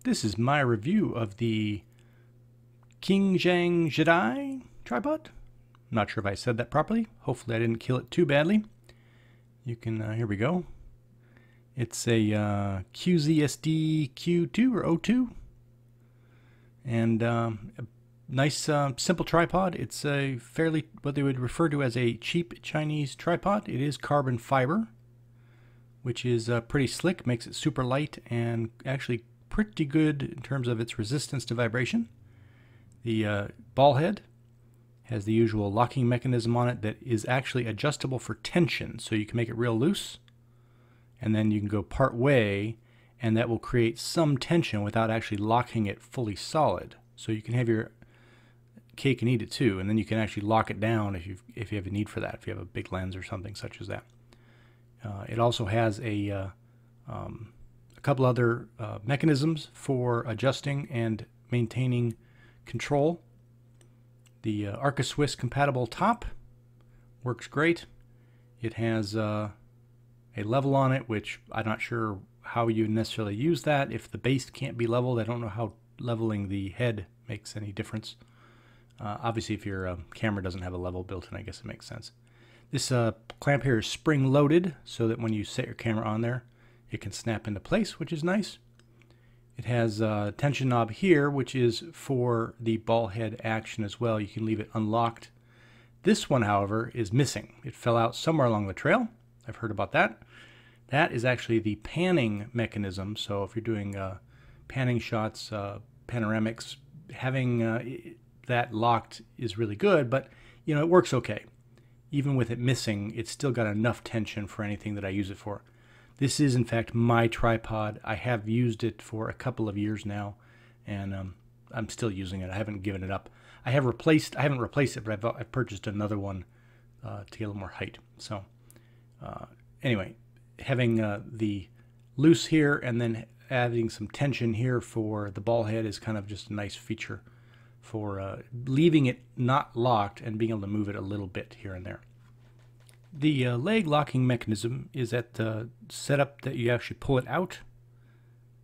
This is my review of the Qing Zhang Shidai tripod. I'm not sure if I said that properly. Hopefully I didn't kill it too badly. You can, here we go. It's a QZSD Q2 or O2. And a nice simple tripod. It's a fairly, what they would refer to as a cheap Chinese tripod. It is carbon fiber, which is pretty slick, makes it super light and actually pretty good in terms of its resistance to vibration. The ball head has the usual locking mechanism on it that is actually adjustable for tension, so you can make it real loose and then you can go part way and that will create some tension without actually locking it fully solid. So you can have your cake and eat it too, and then you can actually lock it down if you have a need for that, if you have a big lens or something such as that. It also has a couple other mechanisms for adjusting and maintaining control. The Arca Swiss compatible top works great. It has a level on it, which I'm not sure how you necessarily use that. If the base can't be leveled, I don't know how leveling the head makes any difference. Obviously, if your camera doesn't have a level built in, I guess it makes sense. This clamp here is spring loaded so that when you set your camera on there, it can snap into place, which is nice. It has a tension knob here, which is for the ball head action as well. You can leave it unlocked. This one, however, is missing. It fell out somewhere along the trail. I've heard about that. That is actually the panning mechanism. So if you're doing panning shots, panoramics, having that locked is really good, but you know, it works okay. Even with it missing, it's still got enough tension for anything that I use it for. This is, in fact, my tripod. I have used it for a couple of years now, and I'm still using it. I haven't given it up. I haven't replaced it, but I've purchased another one to get a little more height. So anyway, having the loose here and then adding some tension here for the ball head is kind of just a nice feature for leaving it not locked and being able to move it a little bit here and there. The leg locking mechanism is at the setup that you actually pull it out,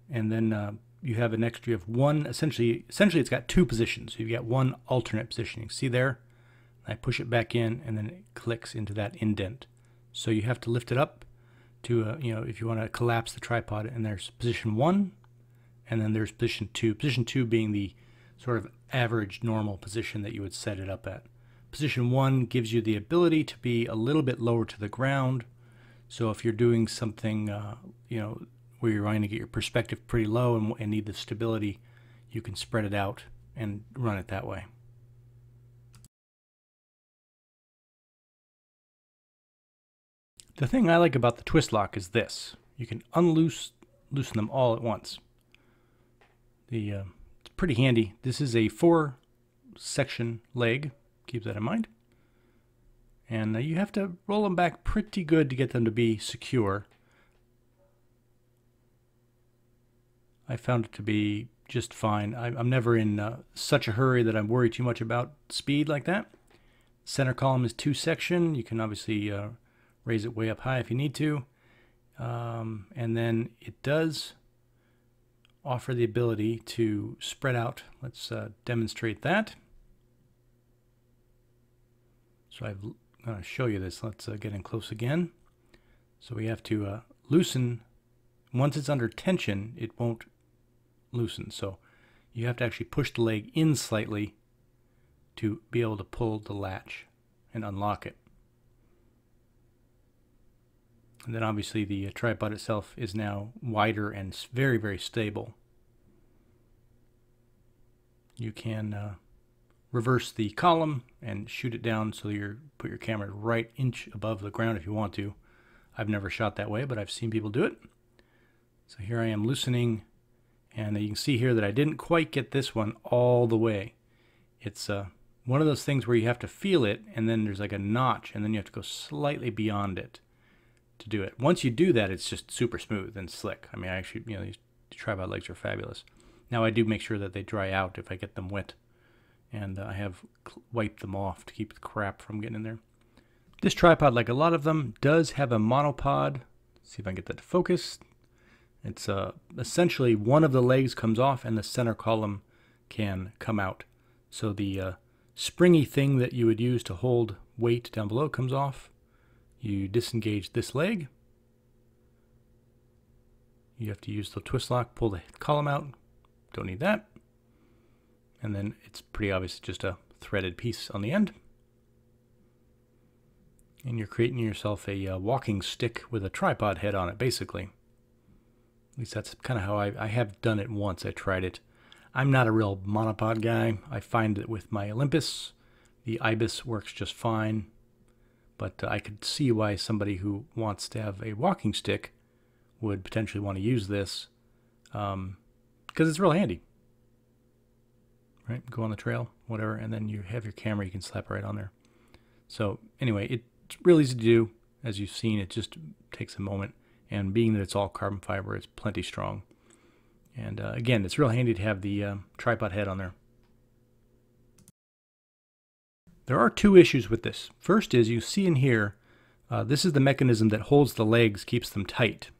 and then you have an extra of one. Essentially it's got two positions. You've got one alternate position. You can see there. I push it back in, and then it clicks into that indent. So you have to lift it up to, you know, if you want to collapse the tripod. And there's position 1, and then there's position 2. Position 2 being the sort of average normal position that you would set it up at. Position 1 gives you the ability to be a little bit lower to the ground. So if you're doing something, you know, where you're trying to get your perspective pretty low and need the stability, you can spread it out and run it that way. The thing I like about the twist lock is this. You can loosen them all at once. It's pretty handy. This is a 4-section leg. Keep that in mind. And you have to roll them back pretty good to get them to be secure. I found it to be just fine. I'm never in such a hurry that I'm worried too much about speed like that. Center column is 2-section. You can obviously raise it way up high if you need to. And then it does offer the ability to spread out. Let's demonstrate that. So I'm going to show you this. Let's get in close again. So we have to loosen. Once it's under tension, it won't loosen. So you have to actually push the leg in slightly to be able to pull the latch and unlock it. And then obviously the tripod itself is now wider and very, very stable. You can reverse the column and shoot it down so you put your camera right inch above the ground if you want to. I've never shot that way, but I've seen people do it. So here I am loosening, and you can see here that I didn't quite get this one all the way. It's one of those things where you have to feel it, and then there's like a notch, and then you have to go slightly beyond it to do it. Once you do that, it's just super smooth and slick. I mean, actually, you know, these tripod legs are fabulous. Now I do make sure that they dry out if I get them wet. And I have wiped them off to keep the crap from getting in there. This tripod, like a lot of them, does have a monopod. Let's see if I can get that to focus. It's essentially one of the legs comes off and the center column can come out. So the springy thing that you would use to hold weight down below comes off. You disengage this leg. You have to use the twist lock, pull the column out. Don't need that. And then it's pretty obvious, just a threaded piece on the end. And you're creating yourself a walking stick with a tripod head on it, basically. At least that's kind of how I have done it once. I tried it. I'm not a real monopod guy. I find that with my Olympus, the Ibis works just fine. But I could see why somebody who wants to have a walking stick would potentially want to use this, because it's real handy. Right? Go on the trail, whatever, and then you have your camera, you can slap it right on there. So anyway, it's real easy to do. As you've seen, it just takes a moment. And being that it's all carbon fiber, it's plenty strong. And again, it's real handy to have the tripod head on there. There are two issues with this. First is, you see in here, this is the mechanism that holds the legs, keeps them tight.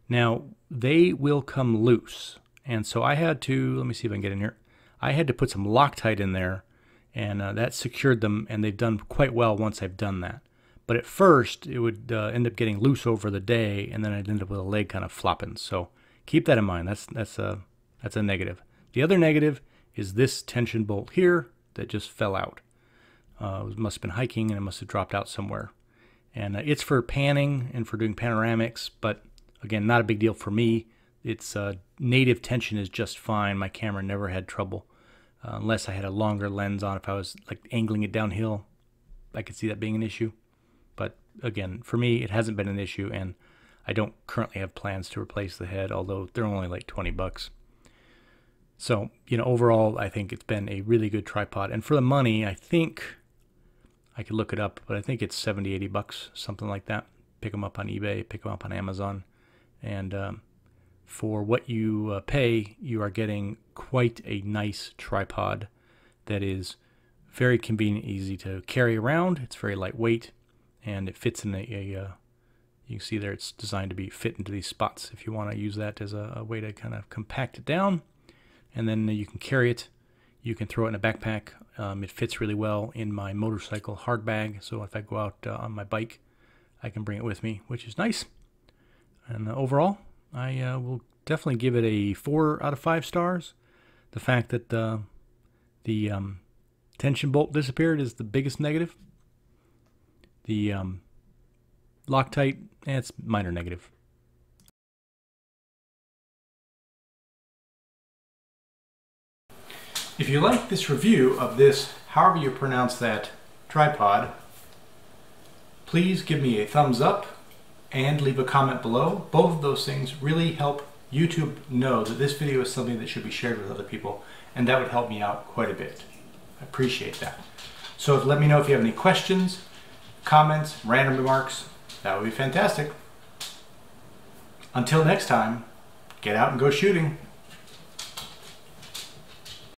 Now, they will come loose. And so I had to, let me see if I can get in here. I had to put some Loctite in there, and that secured them, and they've done quite well once I've done that. But at first, it would end up getting loose over the day, and then I'd end up with a leg kind of flopping. So keep that in mind. That's a negative. The other negative is this tension bolt here that just fell out. It must have been hiking, and it must have dropped out somewhere. And it's for panning and for doing panoramics, but again, not a big deal for me. Its native tension is just fine. My camera never had trouble, unless I had a longer lens on. If I was like angling it downhill, I could see that being an issue. But again, for me, it hasn't been an issue, and I don't currently have plans to replace the head, although they're only like 20 bucks. So, you know, overall, I think it's been a really good tripod. And for the money, I think, I could look it up, but I think it's 70, 80 bucks, something like that. Pick them up on eBay, pick them up on Amazon. And for what you pay, you are getting quite a nice tripod that is very convenient, easy to carry around. It's very lightweight, and it fits in you can see there it's designed to be fit into these spots if you want to use that as a way to kind of compact it down. And then you can carry it. You can throw it in a backpack. It fits really well in my motorcycle hard bag, so if I go out on my bike, I can bring it with me, which is nice. And overall, I will definitely give it a 4 out of 5 stars. The fact that the tension bolt disappeared is the biggest negative. The Loctite, it's minor negative. If you like this review of this, however you pronounce that, tripod, please give me a thumbs up and leave a comment below. Both of those things really help YouTube know that this video is something that should be shared with other people, and that would help me out quite a bit. I appreciate that. So let me know if you have any questions, comments, random remarks. That would be fantastic. Until next time, get out and go shooting.